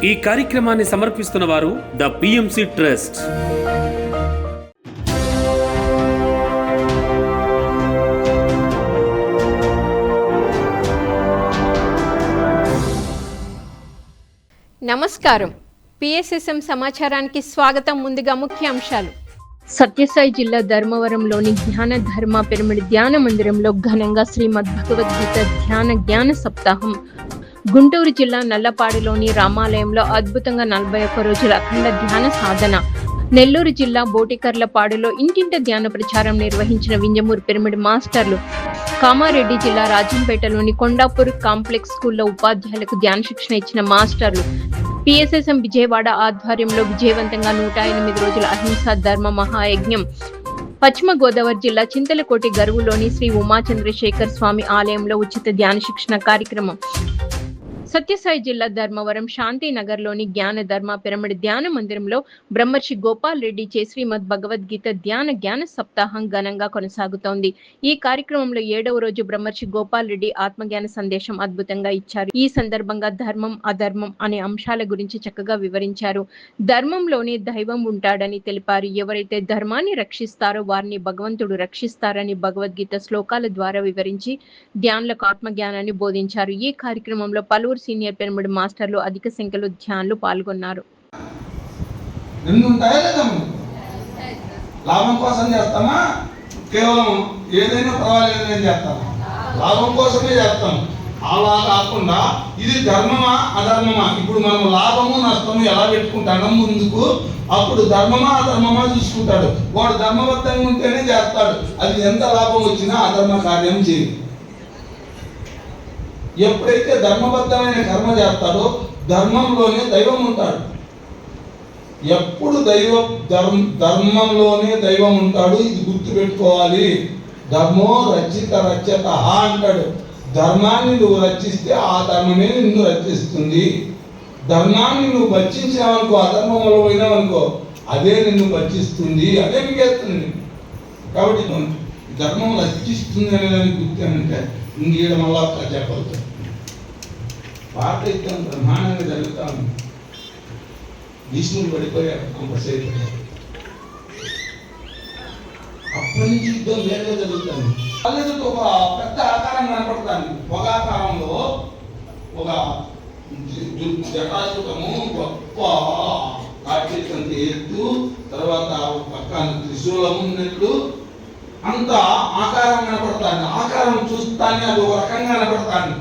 ఈ కార్యక్రమాన్ని సమర్పిస్తున్న వారు ద పిఎంసి ట్రస్ట్. నమస్కారం. పిఎస్ఎస్ఎం సమాచారానికి స్వాగతం. ముందుగా ముఖ్యాంశాలు. సత్యసాయి జిల్లా ధర్మవరంలోని జ్ఞాన ధర్మ పిరమిడ్ ధ్యాన మందిరంలో ఘనంగా శ్రీమద్ భగవద్గీత జ్ఞాన సప్తాహం. గుంటూరు జిల్లా నల్లపాడులోని రామాలయంలో అద్భుతంగా 41 రోజుల అఖండ ధ్యాన సాధన. నెల్లూరు జిల్లా బోటికర్లపాడులో ఇంటింట ధ్యాన ప్రచారం నిర్వహించిన వింజమూరు పిరమిడ్ మాస్టర్లు. కామారెడ్డి జిల్లా రాజంపేటలోని కొండాపూర్ కాంప్లెక్స్ స్కూల్లో ఉపాధ్యాయులకు ధ్యాన శిక్షణ ఇచ్చిన మాస్టర్లు. పిఎస్ఎస్ఎం విజయవాడ ఆధ్వర్యంలో విజయవంతంగా 108 రోజుల అహింసా ధర్మ మహాయజ్ఞం. పశ్చిమ గోదావరి జిల్లా చింతలకోటి గరువులోని శ్రీ ఉమాచంద్రశేఖర్ స్వామి ఆలయంలో ఉచిత ధ్యాన శిక్షణ కార్యక్రమం. సత్యసాయి జిల్లా ధర్మవరం శాంతినగర్లోని జ్ఞాన ధర్మ పిరమిడ్ ధ్యాన మందిరంలో బ్రహ్మర్షి గోపాల్ రెడ్డి చే శ్రీమద్ భగవద్గీత జ్ఞాన సప్తాహం ఘనంగా కొనసాగుతోంది. ఈ కార్యక్రమంలో 7వ రోజు బ్రహ్మర్షి గోపాల్ రెడ్డి ఆత్మజ్ఞాన సందేశం అద్భుతంగా ఇచ్చారు. ఈ సందర్భంగా ధర్మం అధర్మం అనే అంశాల గురించి చక్కగా వివరించారు. ధర్మంలోనే దైవం ఉంటాడని తెలిపారు. ఎవరైతే ధర్మాన్ని రక్షిస్తారో వారిని భగవంతుడు రక్షిస్తారని భగవద్గీత శ్లోకాల ద్వారా వివరించి ధ్యానులకు ఆత్మజ్ఞానాన్ని బోధించారు. ఈ కార్యక్రమంలో పలువురు సీనియర్ పిరమిడ్ మాస్టర్లు అధిక సంఖ్యలో ధ్యానులు పాల్గొన్నారు. లాభం కోసం చేస్తామా, కేవలం ఏదైనా పర్వాలేదు అని చేస్తామా? లాభం కోసమే చేస్తాం. అలా కాకుండా ఇది ధర్మమా అధర్మమా, ఇప్పుడు మనం లాభము నష్టము ఎలా పెట్టుకుంటాడో ముందుకు, అప్పుడు ధర్మమా అధర్మమా చూసుకుంటాడు. వాడు ధర్మబద్ధంగా ఉంటేనే చేస్తాడు. అది ఎంత లాభం వచ్చినా అధర్మ కార్యం చేయదు. ఎప్పుడైతే ధర్మబద్ధమైన కర్మ చేస్తాడో ధర్మంలోనే దైవం ఉంటాడు. ఎప్పుడు ధర్మంలోనే దైవం ఉంటాడు. ఇది గుర్తుపెట్టుకోవాలి. ధర్మో రచిత రచత అంటాడు. ధర్మాన్ని నువ్వు రచిస్తే ఆ ధర్మమే నిన్ను రచిస్తుంది. ధర్మాన్ని నువ్వు భక్షించావనుకో, అధర్మంలో పోయినావనుకో, అదే నిన్ను భక్షిస్తుంది, అదే మిగేస్తుంది. కాబట్టి ధర్మం రచిస్తుంది అనేదానికి గుర్తేనంటే ఇంకేయడం వల్ల చెప్పవచ్చు. పాత యుద్ధం బ్రహ్మాండంగా జరుగుతా ఉంది. భీష్ముడు పడిపోయారు కంపల్సరీ. అప్పటి నుంచి యుద్ధం వేరుగా జరుగుతుంది. వాళ్ళతో ఒక పెద్ద ఆకారం కనపడతాను. పొగాకారంలో ఒక జటాసుకము గొప్ప కాచేతంత ఎత్తు, తర్వాత పక్కన త్రిశూలం ఉన్నట్లు అంత ఆకారం కనపడతాను. ఆకారం చూస్తానే అది ఒక రకంగా కనపడతాను.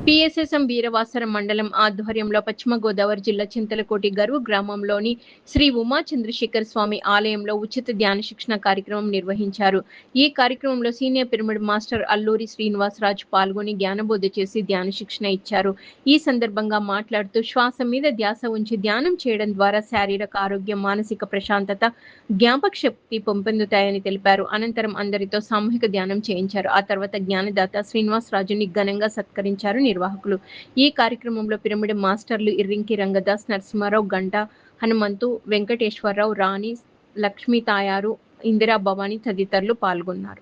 పిఎస్ఎస్ఎం వీరవాసరం మండలం ఆధ్వర్యంలో పశ్చిమ గోదావరి జిల్లా చింతలకోటి గరువు గ్రామంలోని శ్రీ ఉమాచంద్రశేఖర్ స్వామి ఆలయంలో ఉచిత ధ్యాన శిక్షణ కార్యక్రమం నిర్వహించారు. ఈ కార్యక్రమంలో senior pyramid master Alluri Srinivasaraju పాల్గొని జ్ఞానబోధ చేసి ధ్యాన శిక్షణ ఇచ్చారు. ఈ సందర్భంగా మాట్లాడుతూ శ్వాస మీద ధ్యాస ఉంచి ధ్యానం చేయడం ద్వారా శారీరక ఆరోగ్యం, మానసిక ప్రశాంతత, జ్ఞాపక శక్తి పొందుతాయని తెలిపారు. అనంతరం అందరితో సామూహిక ధ్యానం చేయించారు. ఆ తర్వాత జ్ఞానదాత శ్రీనివాసరాజుని ఘనంగా సత్కరించారు నిర్వాహకులు. ఈ కార్యక్రమంలో పిరమిడ్ మాస్టర్లు ఇర్రింకి రంగదాస్, నరసింహారావు, గంట హనుమంతు, వెంకటేశ్వరరావు, రాణి, లక్ష్మీ తాయారు, ఇందిరా భవాని తదితరులు పాల్గొన్నారు.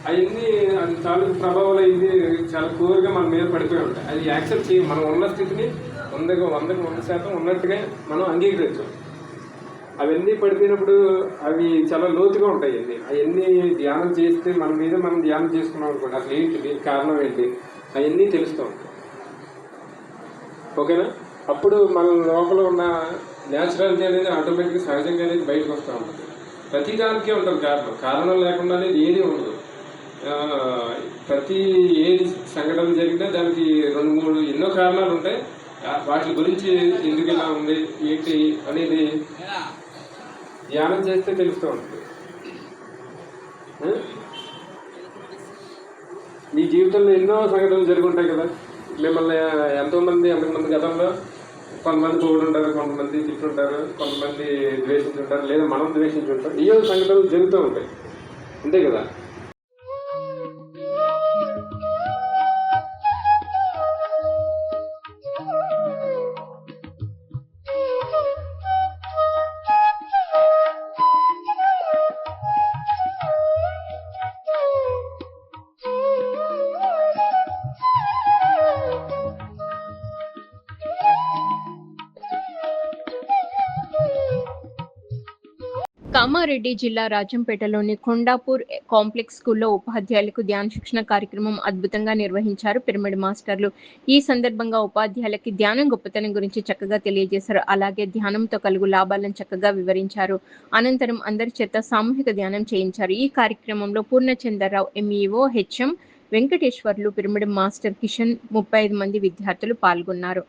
అవన్నీ అది చాలా ప్రభావాలు అయింది, చాలా కోరిగా మన మీద పడిపోయి ఉంటాయి. అది యాక్సెప్ట్ చేయం. మనం ఉన్న స్థితిని 100% ఉన్నట్టుగా మనం అంగీకరించాం. అవన్నీ పడిపోయినప్పుడు అవి చాలా లోతుగా ఉంటాయి. అవన్నీ ధ్యానం చేస్తే మన మీద మనం ధ్యానం చేసుకున్నాం అనుకోండి, అసలు ఏంటి కారణం ఏంటి అవన్నీ తెలుస్తూ ఉంటాయి. ఓకేనా? అప్పుడు మన లోపల ఉన్న న్యాచురాలిటీ అనేది ఆటోమేటిక్గా సహజంగా అనేది బయటకు వస్తూ ఉంటుంది. ప్రతి దానికే ఉంటుంది కారణం లేకుండా అనేది ఏది ఉండదు. ప్రతి ఏది సంఘటన జరిగినా దానికి 2-3 ఎన్నో కారణాలు ఉంటాయి. వాటి గురించి ఎందుకు ఇలా ఉంది ఏంటి అనేది ధ్యానం చేస్తే తెలుస్తూ ఉంటుంది. మీ జీవితంలో ఎన్నో సంఘటనలు జరిగి ఉంటాయి కదా. మిమ్మల్ని ఎంతమంది గతంలో కొంతమంది తోడుంటారు, కొంతమంది తిట్టుంటారు, కొంతమంది ద్వేషించుంటారు, లేదా మనం ద్వేషించుంటారు. ఏ సంఘటనలు జరుగుతూ ఉంటాయి, అంతే కదా. కామారెడ్డి జిల్లా రాజంపేటలోని కొండాపూర్ కాంప్లెక్స్ స్కూల్లో ఉపాధ్యాయులకు ధ్యాన శిక్షణ కార్యక్రమం అద్భుతంగా నిర్వహించారు పిరమిడ్ మాస్టర్లు. ఈ సందర్భంగా ఉపాధ్యాయులకి ధ్యానం గొప్పతనం గురించి చక్కగా తెలియజేశారు. అలాగే ధ్యానంతో కలుగు లాభాలను చక్కగా వివరించారు. అనంతరం అందరి చేత సామూహిక ధ్యానం చేయించారు. ఈ కార్యక్రమంలో Purnachandrarao, MEO, HM Venkateswarlu, pyramid master Kishan, 35 మంది విద్యార్థులు పాల్గొన్నారు.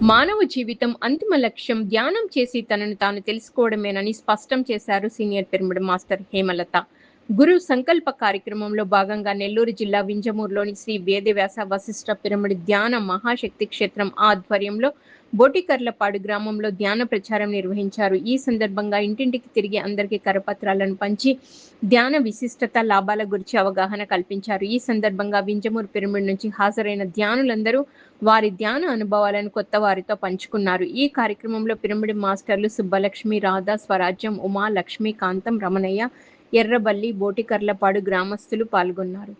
మానవ జీవితం అంతిమ లక్ష్యం ధ్యానం చేసి తనను తాను తెలుసుకోవడమేనని స్పష్టం చేశారు సీనియర్ పిరమిడ్ మాస్టర్ హేమలత. గురు సంకల్ప కార్యక్రమంలో భాగంగా నెల్లూరు జిల్లా వింజమూరులోని శ్రీ వేదవ్యాస వశిష్ఠ పిరమిడ్ ధ్యాన మహాశక్తి క్షేత్రం ఆధ్వర్యంలో బోటికర్లపాడు గ్రామంలో ధ్యాన ప్రచారం నిర్వహించారు. ఈ సందర్భంగా ఇంటింటికి తిరిగి అందరికీ కరపత్రాలను పంచి ధ్యాన విశిష్టత లాభాల గురించి అవగాహన కల్పించారు. ఈ సందర్భంగా వింజమూరు పిరమిడ్ నుంచి హాజరైన ధ్యానులందరూ వారి ధ్యాన అనుభవాలను కొత్త వారితో పంచుకున్నారు. ఈ కార్యక్రమంలో పిరమిడ్ మాస్టర్లు సుబ్బలక్ష్మి, రాధా, స్వరాజ్యం, ఉమా, లక్ష్మి, కాంతం, రమణయ్య, ఎర్రబల్లి, బోటికర్లపాడు గ్రామస్తులు పాల్గొన్నారు.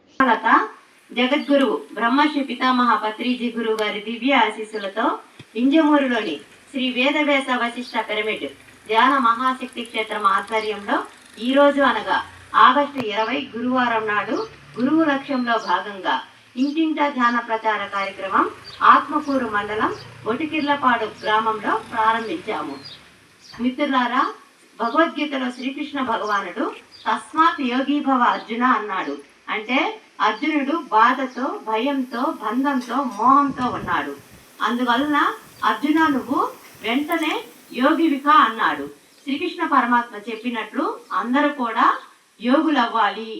జగద్గురువు బ్రహ్మశ్రీ పితామహ పత్రిజీ గురువు గారి దివ్య ఆశీస్సులతో వింజమూరులోని శ్రీ వేదవ్యాస వశిష్ఠ పిరమిడ్ ధ్యాన మహాశక్తి క్షేత్రం ఆధ్వర్యంలో ఈ రోజు అనగా ఆగస్టు 20 గురువారం నాడు గురువు లక్ష్యంలో భాగంగా ఇంటింటా ధ్యాన ప్రచార కార్యక్రమం ఆత్మకూరు మండలం బొటికిర్లపాడు గ్రామంలో ప్రారంభించాము. మిత్రులారా, భగవద్గీతలో శ్రీకృష్ణ భగవానుడు తస్మాత్ యోగీభవ అర్జున అన్నాడు. అంటే అర్జునుడు బాధతో, భయంతో, బంధంతో, మోహంతో ఉన్నాడు. అందువలన అర్జున నువ్వు వెంటనే యోగివికా అన్నాడు. శ్రీకృష్ణ పరమాత్మ చెప్పినట్లు అందరూ కూడా యోగులవ్వాలి.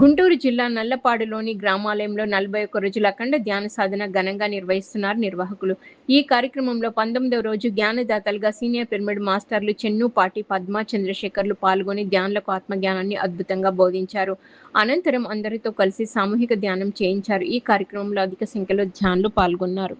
గుంటూరు జిల్లా నల్లపాడులోని గ్రామాలయంలో 41 రోజుల అఖండ ధ్యాన సాధన ఘనంగా నిర్వహిస్తున్నారు నిర్వాహకులు. ఈ కార్యక్రమంలో 19వ రోజు జ్ఞానదాతలుగా సీనియర్ పిరమిడ్ మాస్టర్లు చెన్నుపాటి, పద్మ, చంద్రశేఖర్లు పాల్గొని ధ్యానులకు ఆత్మజ్ఞానాన్ని అద్భుతంగా బోధించారు. అనంతరం అందరితో కలిసి సామూహిక ధ్యానం చేయించారు. ఈ కార్యక్రమంలో అధిక సంఖ్యలో ధ్యానులు పాల్గొన్నారు.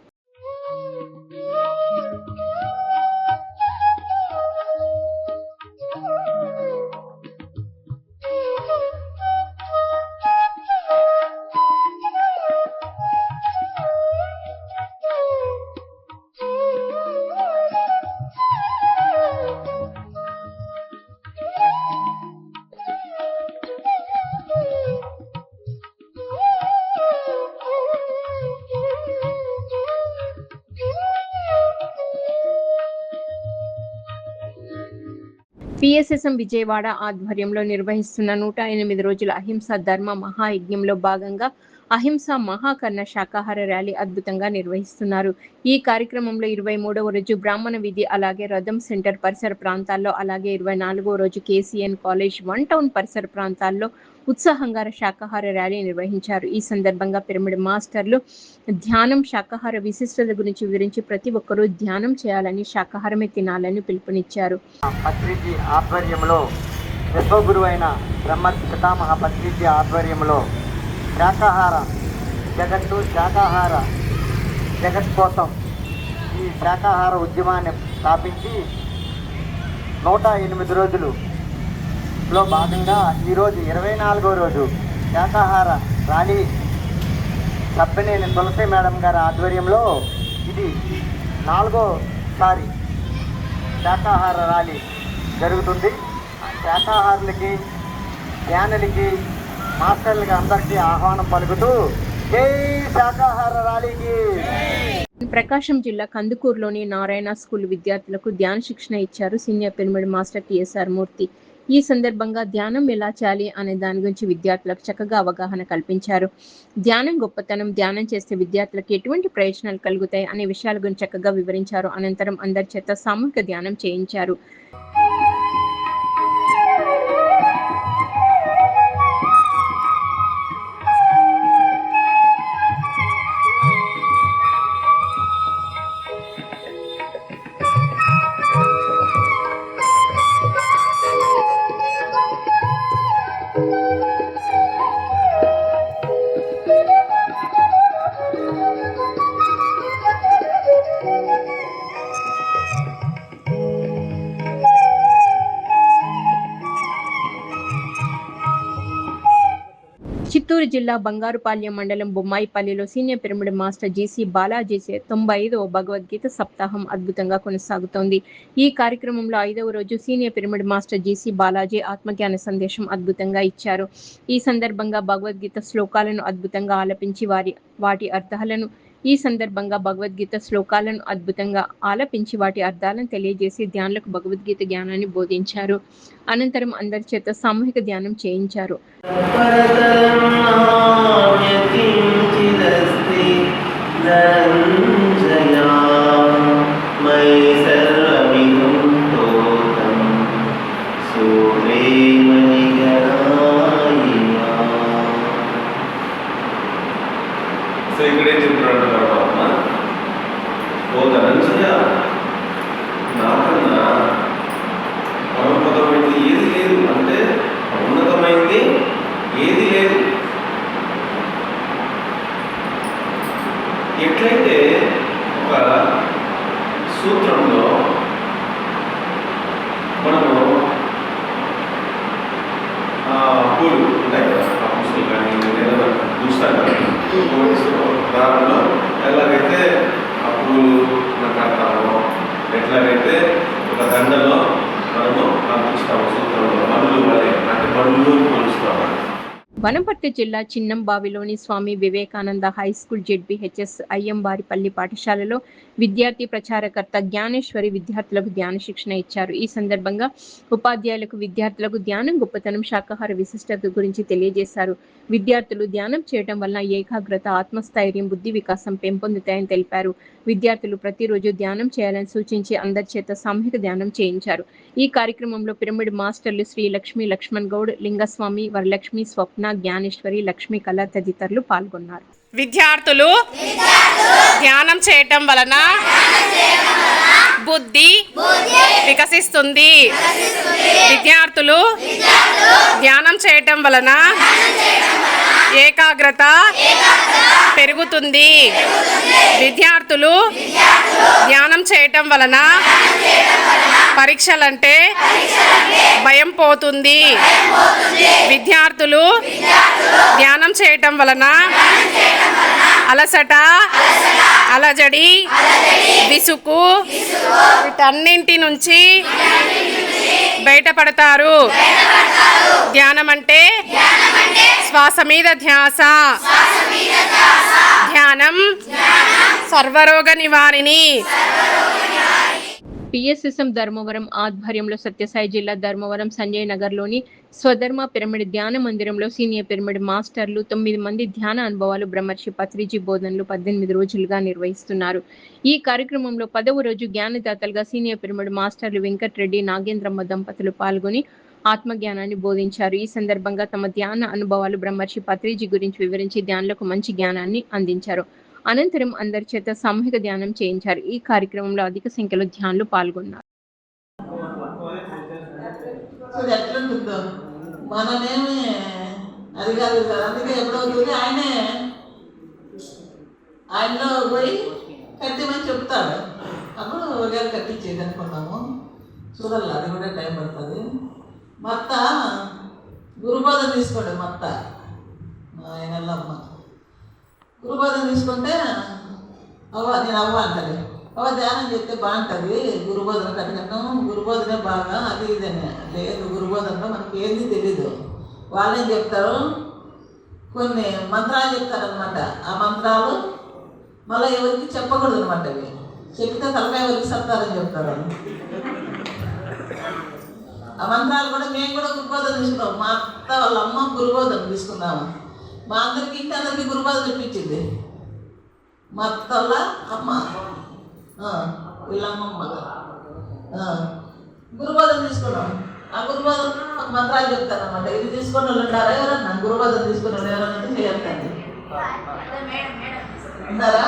పిఎస్ఎస్ఎం విజయవాడ ఆధ్వర్యంలో నిర్వహిస్తున్న 108 రోజుల అహింస ధర్మ మహాయజ్ఞంలో భాగంగా అహింస మహాకర్ణ శాకాహార ర్యాలీ అద్భుతంగా నిర్వహిస్తున్నారు. ఈ కార్యక్రమంలో 23వ రోజు బ్రాహ్మణ వీధి, అలాగే రథం సెంటర్ పరిసర ప్రాంతాల్లో, అలాగే 24వ రోజు కేసీఎన్ కాలేజ్ 1 టౌన్ పరిసర ప్రాంతాల్లో ఉత్సాహంగా శాకాహార ర్యాలీ నిర్వహించారు. ఈ సందర్భంగా పిరమిడ్ మాస్టర్లు ధ్యానం, శాకాహార విశిష్టత గురించి వివరించి ప్రతి ఒక్కరూ ధ్యానం చేయాలని, శాకాహారమే తినాలని పిలుపునిచ్చారు. పత్రిజీ ఆధ్వర్యంలో విశ్వగురు అయిన బ్రహ్మశ్రీ పితామహ పత్రిజీ ఆధ్వర్యంలో శాకాహార జగత్తు, శాకాహార జగత్ కోసం ఈ శాకాహార ఉద్యమాన్ని స్థాపించి 108 రోజులులో భాగంగా ఈరోజు 24వ రోజు శాకాహార ర్యాలీ సబ్బనేని తులసి మేడం గారి ఆధ్వర్యంలో ఇది 4వసారి శాకాహార ర్యాలీ జరుగుతుంది. శాకాహారులకి, ధ్యానులకి మాస్టర్లకి అందరికీ ఆహ్వానం పలుకుతూ జై శాకాహార ర్యాలీకి. ప్రకాశం జిల్లా కందుకూరులోని నారాయణ స్కూల్ విద్యార్థులకు ధ్యాన శిక్షణ ఇచ్చారు సీనియర్ పిరమిడ్ మాస్టర్ టిఎస్ఆర్ మూర్తి. ఈ సందర్భంగా ధ్యానం ఎలా చేయాలి అనే దాని గురించి విద్యార్థులకు చక్కగా అవగాహన కల్పించారు. ధ్యానం గొప్పతనం, ధ్యానం చేస్తే విద్యార్థులకు ఎటువంటి ప్రయోజనాలు కలుగుతాయి అనే విషయాల గురించి చక్కగా వివరించారు. అనంతరం అందరి చేత సామూహిక ధ్యానం చేయించారు. చిత్తూరు జిల్లా బంగారుపాళ్యం మండలం బొమ్మాయిపల్లిలో senior pyramid master G C Balaji 95వ భగవద్గీత సప్తాహం అద్భుతంగా కొనసాగుతోంది. ఈ కార్యక్రమంలో 5వ రోజు senior pyramid master G C Balaji ఆత్మజ్ఞాన సందేశం అద్భుతంగా ఇచ్చారు. ఈ సందర్భంగా భగవద్గీత శ్లోకాలను అద్భుతంగా ఆలపించి వాటి అర్థాలను తెలియజేసి ధ్యానులకు భగవద్గీత జ్ఞానాన్ని బోధించారు. అనంతరం అందరి చేత సామూహిక ధ్యానం చేయించారు. సో ఇక్కడే చెప్తున్నాడు పరమాత్మ, ఓ ధనంజయ, నాకన్నా పరమపదమైంది ఏది లేదు, అంటే ఉన్నతమైంది ఏది లేదు. ఎట్లయితే ఒక సూత్రంలో మనము పూలు ఉంటాయి కదా, ఆ పుస్తకం కానీ ఏదైనా చూస్తాం కదా, దానిలో ఎలాగైతే ఆ పూలు కడతామో, ఎట్లాగైతే ఒక దండలో మనము పంపిస్తాము సూత్రంలో మనులు వలె, అంటే మనులు కొలుస్తాము. వనపర్తి జిల్లా చిన్నంబావిలోని స్వామి వివేకానంద హై స్కూల్ జెడ్బీహెచ్ఎస్ అయ్యంబారిపల్లి పాఠశాలలో విద్యార్థి ప్రచారకర్త జ్ఞానేశ్వరి విద్యార్థులకు ధ్యాన శిక్షణ ఇచ్చారు. ఈ సందర్భంగా ఉపాధ్యాయులకు విద్యార్థులకు ధ్యానం గొప్పతనం, శాకాహార విశిష్టత గురించి తెలియజేశారు. విద్యార్థులు ధ్యానం చేయడం వలన ఏకాగ్రత, ఆత్మస్థైర్యం, బుద్ధి వికాసం పెంపొందుతాయని తెలిపారు. విద్యార్థులు ప్రతిరోజు ధ్యానం చేయాలని సూచించి అందరి చేత సామూహిక ధ్యానం చేయించారు. ఈ కార్యక్రమంలో పిరమిడ్ మాస్టర్లు శ్రీ లక్ష్మీ లక్ష్మణ్ గౌడ్, లింగస్వామి, వరలక్ష్మి, స్వప్న, జ్ఞానేశ్వరి, లక్ష్మీ కళ తదితరులు పాల్గొన్నారు. విద్యార్థులు ధ్యానం చేయటం వలన బుద్ధి వికసిస్తుంది. విద్యార్థులు ధ్యానం చేయటం వలన ఏకాగ్రత పెరుగుతుంది. విద్యార్థులు ధ్యానం చేయటం వలన పరీక్షలంటే భయం పోతుంది. విద్యార్థులు ధ్యానం చేయటం వలన అలసట, అలజడి, విసుగు వీటన్నింటి నుంచి బయటపడతారు. ధ్యానం అంటే శ్వాస మీద ధ్యాస. ధ్యానం సర్వరోగ నివారిణి. పిఎస్ఎస్ఎం ధర్మవరం ఆధ్వర్యంలో సత్యసాయి జిల్లా ధర్మవరం సంజయ్ నగర్లోని స్వధర్మ పిరమిడ్ ధ్యాన మందిరంలో సీనియర్ పిరమిడ్ మాస్టర్లు 9 మంది ధ్యాన అనుభవాలు బ్రహ్మర్షి పత్రిజీ బోధనలు 18 రోజులుగా నిర్వహిస్తున్నారు. ఈ కార్యక్రమంలో 10వ రోజు జ్ఞానదాతలుగా సీనియర్ పిరమిడ్ మాస్టర్లు వెంకట్రెడ్డి, నాగేంద్రమ్మ దంపతులు పాల్గొని ఆత్మజ్ఞానాన్ని బోధించారు. ఈ సందర్భంగా తమ ధ్యాన అనుభవాలు బ్రహ్మర్షి పత్రిజీ గురించి వివరించి ధ్యానులకు మంచి జ్ఞానాన్ని అందించారు. అనంతరం అందరి చేత సామూహిక ధ్యానం చేయించారు. ఈ కార్యక్రమంలో అధిక సంఖ్యలో ధ్యానులు పాల్గొన్నారు. ఎట్లుంటుందో మనమేమి అది కాదు కదా, అందుకే ఎప్పుడవుతుంది ఆయనలో పోయి కట్టిమని చెప్తాడు. అప్పుడు ఒకవేళ కట్టించేది అనుకున్నాము, చూడాలి, అది కూడా టైం పడుతుంది. మత్త గురుబోధన తీసుకోండి. మత్త ఆయనమ్మ గురుబోధన తీసుకుంటే నేను అవ్వ అంటది. అవ్వ ధ్యానం చేస్తే బాగుంటుంది, గురుబోధన కట్టినట్టు గురుబోధనే బాగా అది ఇదని లేదు. గురుబోధనలో మనకి ఏది తెలీదు. వాళ్ళేం చెప్తారు, కొన్ని మంత్రాలు చెప్తారనమాట. ఆ మంత్రాలు మళ్ళీ ఎవరికి చెప్పకూడదు అనమాట. అవి చెప్తే తలకాయ ఎవరికి సత్తారని చెప్తారు. ఆ మంత్రాలు కూడా మేము కూడా గురుబోధన తీసుకున్నాము. మా అత్త వాళ్ళ అమ్మ గురుబోధన తీసుకున్నాము. మా అందరికి ఇంటి అందరికీ గురుబోధన ఇప్పించింది మా అత్త వాళ్ళ అమ్మ, వీళ్ళమ్మమ్మ గురుబోధన తీసుకున్నాం. ఆ గురుబోధన మంత్రాలు చెప్తారనమాట. ఇది తీసుకుని వాళ్ళు ఉంటారా ఎవరన్నా? గురుబోధన తీసుకుని వాళ్ళు ఎవరన్నా చేయండి ఉంటారా?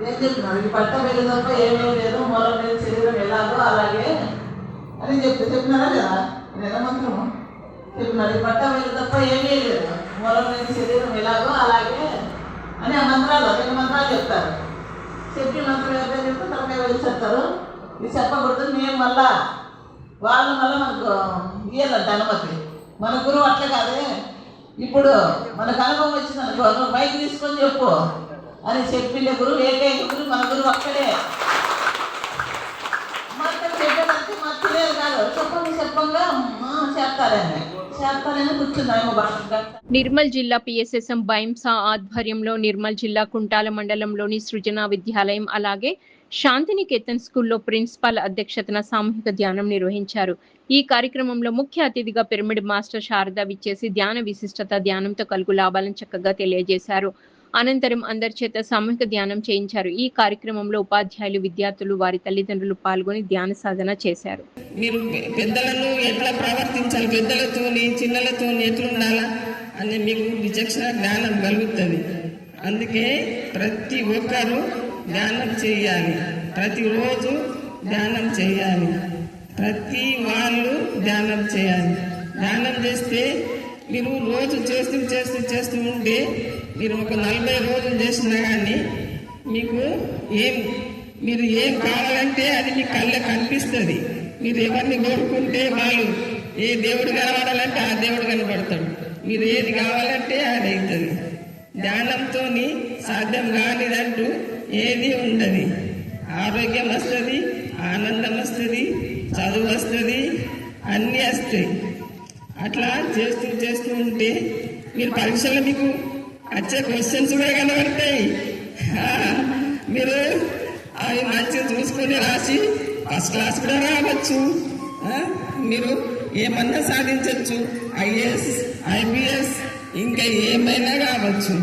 ఏం చెప్తున్నారు? ఇది పట్ట వెళ్ళి తప్ప ఏమేమి లేదు, మూలం లేదు, శరీరం ఎలాగో అలాగే అని చెప్పినారా లేదా? నేను మంత్రము చెప్పినారు. ఈ పట్ట వెళ్ళి తప్ప ఏమీ లేదు, మూలం లేని శరీరం ఎలాగో అలాగే అని ఆ మంత్రాలు 2 మంత్రాలు చెప్తారు. చెప్పి మంత్రం ఎవరైనా చెప్తే తలకాయ వెళ్ళి చెప్తారు. ఇది చెప్పకూడదు. మేము మళ్ళా వాళ్ళు మళ్ళీ మనకు ఇయ్యాలంట అనుమతి. మన గురువు అట్లా కాదే, ఇప్పుడు మనకు అనుభవం వచ్చింది అనుకో, నువ్వు బైక్ తీసుకొని చెప్పు అని చెప్పిండే గురువు, ఏకైక గురువు మన గురువు అక్కడే. మనకు చెప్పేదానికి మాకు తెలియదు కాదు, చెప్పంగా చేస్తారని కూర్చున్నాము. బాగా నిర్మల్ జిల్లా పిఎస్ఎస్ఎం బైంసా ఆధ్వర్యంలో నిర్మల్ జిల్లా కుంటాల మండలంలోని సృజన విద్యాలయం అలాగే శాంతినికేతన్ స్కూల్లో ప్రిన్సిపాల్ అధ్యక్షతన సామూహిక ధ్యానం నిర్వహించారు. ఈ కార్యక్రమంలో ముఖ్య అతిథిగా పిరమిడ్ మాస్టర్ శారద విచ్చేసి ధ్యాన విశిష్టత, ధ్యానంతో కలుగు లాభాలను చక్కగా తెలియజేశారు. అనంతరం అందరి చేత సామూహిక ధ్యానం చేయించారు. ఈ కార్యక్రమంలో ఉపాధ్యాయులు, విద్యార్థులు, వారి తల్లిదండ్రులు పాల్గొని ధ్యాన సాధన చేశారు. మీరు పెద్దలను ఎట్లా ప్రవర్తించాలి, పెద్దలతోని చిన్నలతోని ఎట్లుండాలా అని మీకు విచక్షణ జ్ఞానం కలుగుతుంది. అందుకే ప్రతి ఒక్కరూ ధ్యానం చేయాలి, ప్రతిరోజు ధ్యానం చేయాలి, ప్రతి వాళ్ళు ధ్యానం చేయాలి. ధ్యానం చేస్తే మీరు రోజు చేస్తూ ఉంటే మీరు ఒక 40 రోజులు చేసినా కానీ మీకు మీరు ఏం కావాలంటే అది మీ కళ్ళకు కనిపిస్తుంది. మీరు ఎవరిని కోరుకుంటే వాళ్ళు, ఏ దేవుడు కనబడాలంటే ఆ దేవుడు కనబడతాడు. మీరు ఏది కావాలంటే అది అవుతుంది. ధ్యానంతో సాధ్యం కానిదంటూ ఏది ఉండదు. ఆరోగ్యం వస్తుంది, ఆనందం వస్తుంది, చదువు వస్తుంది, అన్నీ వస్తాయి. అట్లా చేస్తూ ఉంటే మీరు పరీక్షలో మీకు వచ్చే క్వశ్చన్స్ కూడా కనబడతాయి. మీరు అవి మంచిగా చూసుకొని రాసి ఫస్ట్ క్లాస్ కూడా రావచ్చు. మీరు ఏమన్నా సాధించవచ్చు, ఐఏఎస్, ఐపీఎస్, ఇంకా ఏమైనా కావచ్చు.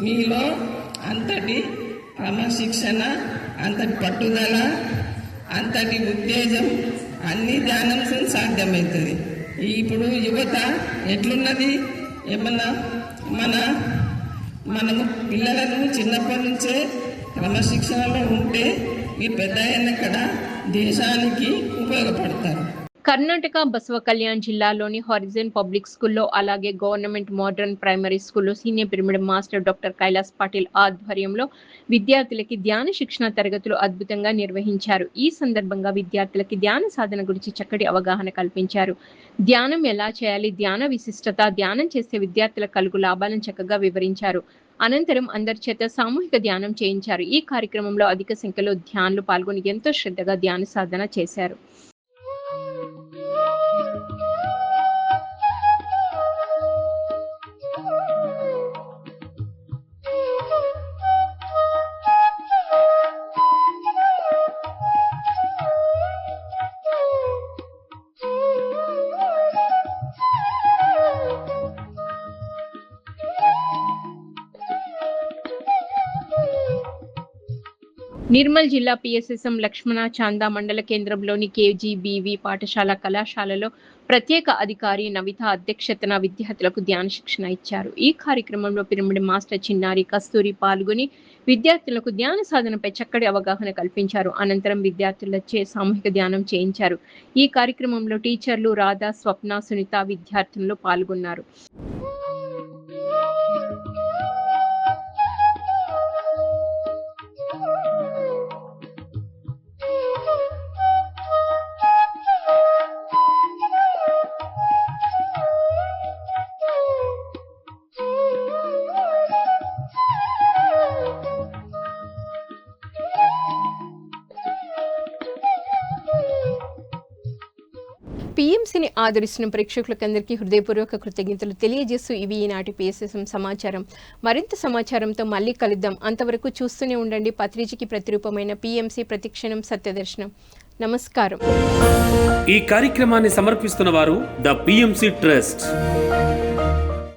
మీలో అంతటి క్రమశిక్షణ, అంతటి పట్టుదల, అంతటి ఉత్తేజం అన్ని ధ్యానం సాధ్యమవుతుంది. ఇప్పుడు యువత ఎట్లున్నది, ఏమన్నా మనము పిల్లలను చిన్నప్పటి నుంచే క్రమశిక్షణలో ఉంటే మీరు పెద్ద అయిన కూడా దేశానికి ఉపయోగపడతారు. కర్ణాటక బసవ కళ్యాణ్ జిల్లాలోని హారిజన్ పబ్లిక్ స్కూల్లో అలాగే గవర్నమెంట్ మోడర్న్ ప్రైమరీ స్కూల్లో senior pyramid master doctor Kailas Patil ఆధ్వర్యంలో విద్యార్థులకి ధ్యాన శిక్షణ తరగతులు అద్భుతంగా నిర్వహించారు. ఈ సందర్భంగా విద్యార్థులకి ధ్యాన సాధన గురించి చక్కటి అవగాహన కల్పించారు. ధ్యానం ఎలా చేయాలి, ధ్యాన విశిష్టత, ధ్యానం చేస్తే విద్యార్థుల కలుగు లాభాలను చక్కగా వివరించారు. అనంతరం అందరి చేత సామూహిక ధ్యానం చేయించారు. ఈ కార్యక్రమంలో అధిక సంఖ్యలో ధ్యానులు పాల్గొని ఎంతో శ్రద్ధగా ధ్యాన సాధన చేశారు. నిర్మల్ జిల్లా పిఎస్ఎస్ఎం లక్ష్మణ చాందా మండల కేంద్రంలోని కేజీబీవి పాఠశాల కళాశాలలో ప్రత్యేక అధికారి నవిత అధ్యక్షతన విద్యార్థులకు ధ్యాన శిక్షణ ఇచ్చారు. ఈ కార్యక్రమంలో పిరమిడ్ మాస్టర్ చిన్నారి కస్తూరి పాల్గొని విద్యార్థులకు ధ్యాన సాధనపై చక్కటి అవగాహన కల్పించారు. అనంతరం విద్యార్థులచే సామూహిక ధ్యానం చేయించారు. ఈ కార్యక్రమంలో టీచర్లు రాధా, స్వప్న, సునీత విద్యార్థులు పాల్గొన్నారు. పిఎంసిని ఆదరిస్తున్న ప్రేక్షకులకందరికీ హృదయపూర్వక కృతజ్ఞతలు తెలియజేస్తూ ఇవి ఈనాటి పిఎస్ఎస్ఎం సమాచారం. మరింత సమాచారంతో మళ్ళీ కలుద్దాం. అంతవరకు చూస్తూనే ఉండండి పత్రిజకి ప్రతిరూపమైన పిఎంసి ప్రతిక్షణం సత్యదర్శనం. నమస్కారం. ఈ కార్యక్రమాన్ని సమర్పిస్తున్న వారు ద పిఎంసి ట్రస్ట్.